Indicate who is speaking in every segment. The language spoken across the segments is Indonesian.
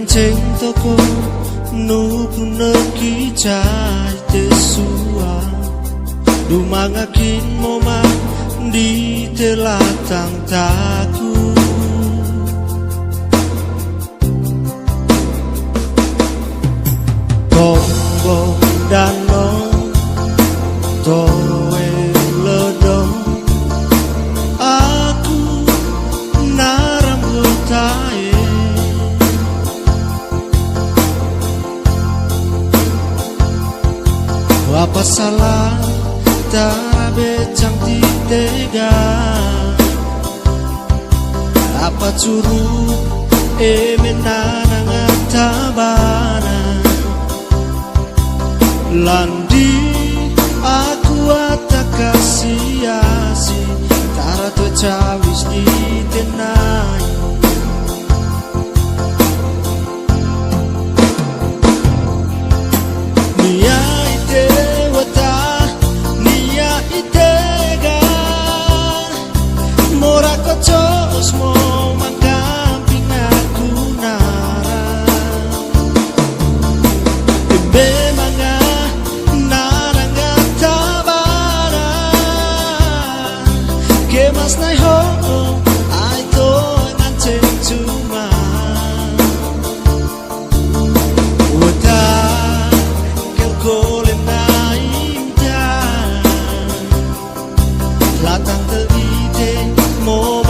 Speaker 1: ngancing toko nuku neki cai tesua dumangakin moma di telatang taku Tombo dano toe ledong aku naram lutae apa salah tarabe cang titega apa curu menanang tabana landi aku atakasiasi tarato cawis di tenai Cosmo mangkamping aku nara Bemanga naranga tabara Kemas nai ho ai to nganceng cuma Wata kel kole nai da Latang teite mo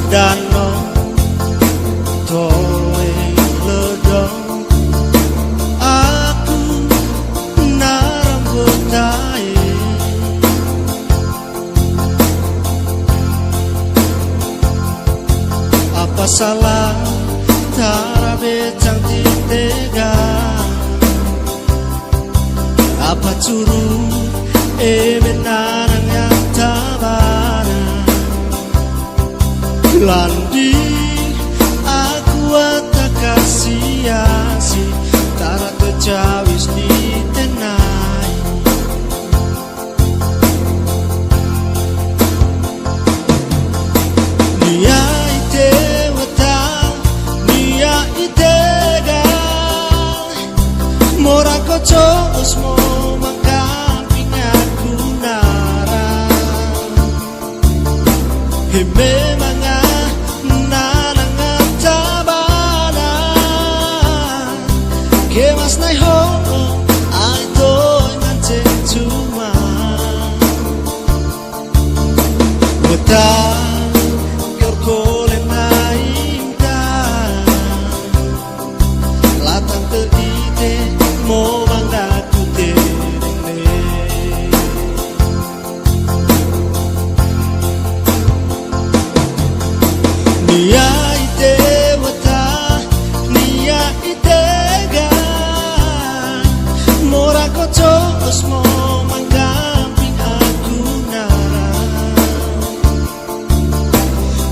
Speaker 1: Dano toe ledong aku naram gotae apa salah tarabe cang titega apa curu menarang yang tabana landi aku atakasiasi tara kecawis di tenai nia ite wata nia itega mora kocos mo mangkamping aku nara memang Kemas nai ho ai to nganceng cuma Wata kel kole nai da Latang teite mo bangga ku tereng Nia ite wata nia ite Cosmo mangkamping aku nara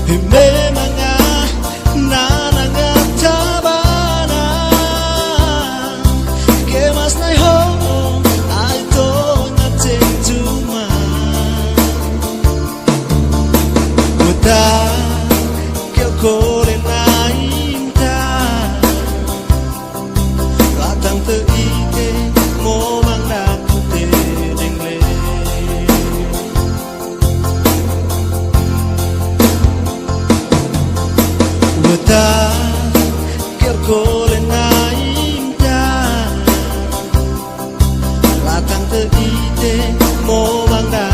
Speaker 1: Memanga naranga tabana Kemas nai ho ai to nganceng cuma Wata kel kole nai da Latang teite mo Wata kel kole nai da Latang teite mo bangga